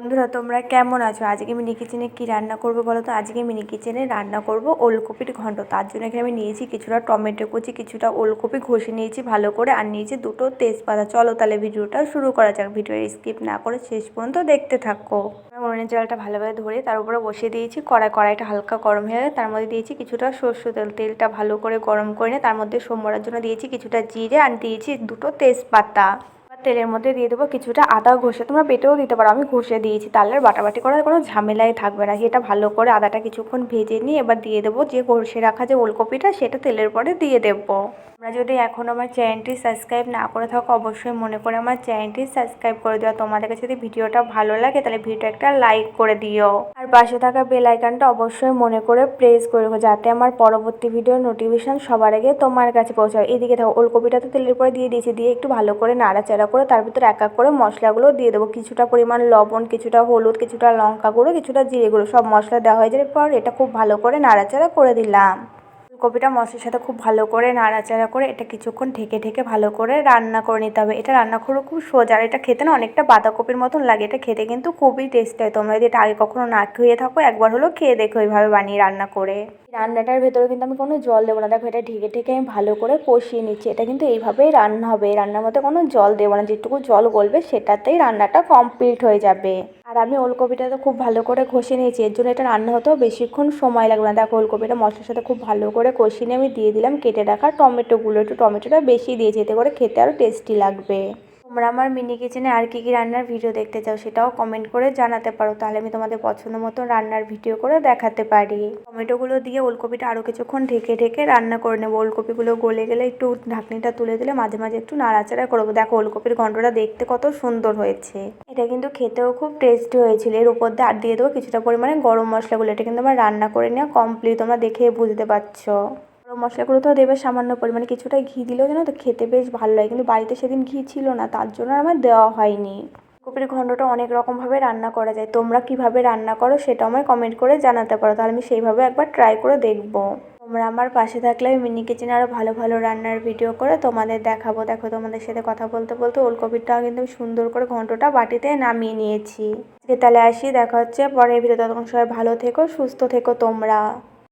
বন্ধুরা তোমরা কেমন আছো? আজকে মিনি কিচেনে কি রান্না করব বলো তো? আজকে মিনি কিচেনে রান্না করব ওলকপির ঘন্ট। তার জন্য এখানে আমি নিয়েছি কিছুটা টমেটো কুচি, কিছুটা ওলকপি ঘষে নিয়েছি ভালো করে, আর নিয়েছি দুটো তেজপাতা। চলো তাহলে ভিডিওটা শুরু করা যাক। ভিডিও স্কিপ না করে শেষ পর্যন্ত দেখতে থাকো। উনুনের জলটা ভালোভাবে ধরে তার উপরে বসিয়ে দিয়েছি কড়াইটা হালকা গরম হয়ে তার মধ্যে দিয়েছি কিছুটা সরষের তেল। তেলটা ভালো করে গরম করে নিয়ে তার মধ্যে সোমবারের জন্য দিয়েছি কিছুটা জিরে, আর দিয়েছি দুটো তেজপাতা। তেলের মধ্যে দিয়ে দেবো কিছুটা আদা ঘষে, তোমরা বেটেও দিতে পারো, আমি ঘষে দিয়েছি, তাহলে বাটাবাটি করার কোনো ঝামেলাই থাকবে না। এটা ভালো করে আদাটা কিছুক্ষণ ভেজে নিয়ে এবার দিয়ে দেবো যে ঘষে রাখা যে ওলকপিটা, সেটা তেলের পরে দিয়ে দেবো। তোমরা যদি এখন আমার চ্যানেলটি সাবস্ক্রাইব না করে থাকো অবশ্যই মনে করে আমার চ্যানেলটি সাবস্ক্রাইব করে দিও। তোমাদের কাছে যদি ভিডিওটা ভালো লাগে তাহলে ভিডিওটা একটা লাইক করে দিও, আর পাশে থাকা বেল আইকনটা অবশ্যই মনে করে প্রেস করে দেবো, যাতে আমার পরবর্তী ভিডিওর নোটিফিকেশন সবার আগে তোমার কাছে পৌঁছায়। এদিকে থাকো ওলকপিটা তো তেলের পরে দিয়ে দিয়েছি, দিয়ে একটু ভালো করে নাড়াচাড়া করে তার ভিতরে এক এক করে মশলাগুলো দিয়ে দেবো। কিছুটা পরিমাণ লবণ, কিছুটা হলুদ, কিছুটা লঙ্কা গুঁড়ো, কিছুটা জিরে গুঁড়ো, সব মশলা দেওয়া হয়ে যাওয়ার পর এটা খুব ভালো করে নাড়াচাড়া করে দিলাম। কপিটা মশলার সাথে খুব ভালো করে নাড়াচাড়া করে এটা কিছুক্ষণ ঢেকে ঢেকে ভালো করে রান্না করে নিতে হবে। এটা রান্না করে খুব সোজা, আর এটা খেতে না অনেকটা বাঁধাকপির মতন লাগে। এটা খেতে কিন্তু খুবই টেস্টি হয়। তোমরা যদি এটা আগে কখনো না খেয়ে থাকো একবার হলো খেয়ে দেখো ওইভাবে বানিয়ে রান্না করে। রান্নাটার ভেতরে কিন্তু আমি কোনো জল দেবো না, দেখো এটা ঢেকে ঢেকে আমি ভালো করে কষিয়ে নিচ্ছি। এটা কিন্তু এইভাবেই রান্না হবে, এই রান্নার মধ্যে কোনো জল দেবো না, যেটুকু জল গলবে সেটাতেই রান্নাটা কমপ্লিট হয়ে যাবে। আর আমি ওলকপিটা তো খুব ভালো করে কষিয়ে নিয়েছি, এর জন্য এটা রান্না হতেও বেশিক্ষণ সময় লাগবে না। দেখো ওলকপিটা মশলার সাথে খুব ভালো করে কষিয়ে নিয়ে আমি দিয়ে দিলাম কেটে রাখা টমেটোগুলো। একটু টমেটোটা বেশি দিয়েছি, এতে করে খেতে আরও টেস্টি লাগবে। তোমরা আমার মিনি কিচেনে আর কী কী রান্নার ভিডিও দেখতে চাও সেটাও কমেন্ট করে জানাতে পারো, তাহলে আমি তোমাদের পছন্দ মতো রান্নার ভিডিও করে দেখাতে পারি। টমেটোগুলো দিয়ে ওলকপিটা আরও কিছুক্ষণ ঢেকে ঢেকে রান্না করে নেবো। ওলকপিগুলো গলে গেলে একটু ঢাকনিটা তুলে দিলে মাঝে মাঝে একটু নাড়াচাড়া করবো। দেখো ওলকপির ঘন্টটা দেখতে কত সুন্দর হয়েছে। এটা কিন্তু খেতেও খুব টেস্টি হয়েছিল। এর উপর দিয়ে আর দিয়ে দেবো কিছুটা পরিমাণে গরম মশলাগুলো। এটা কিন্তু আমার রান্না করে নেওয়া কমপ্লিট, তোমরা দেখে বুঝতে পারছো। গরম মশলাগুলো তো দেবে সামান্য পরিমাণে, কিছুটা ঘি দিলেও যেন তো খেতে বেশ ভালো লাগে, কিন্তু বাড়িতে সেদিন ঘি ছিল না তার জন্য আমার দেওয়া হয়নি। কপির ঘন্টটা অনেক রকমভাবে রান্না করা যায়, তোমরা কিভাবে রান্না করো সেটা আমায় কমেন্ট করে জানাতে পারো, তাহলে আমি সেইভাবে একবার ট্রাই করে দেখবো। তোমরা আমার পাশে থাকলে আমি মিনি কিচেনে আরও ভালো ভালো রান্নার ভিডিও করে তোমাদের দেখাবো। দেখো তোমাদের সাথে কথা বলতে বলতে ওলকপিটাও কিন্তু সুন্দর করে ঘন্টটা বাটিতে নামিয়ে নিয়েছি। তাহলে আসি, দেখা হচ্ছে পরের ভিডিও। ততক্ষণ সবাই ভালো থেকো, সুস্থ থেকো তোমরা।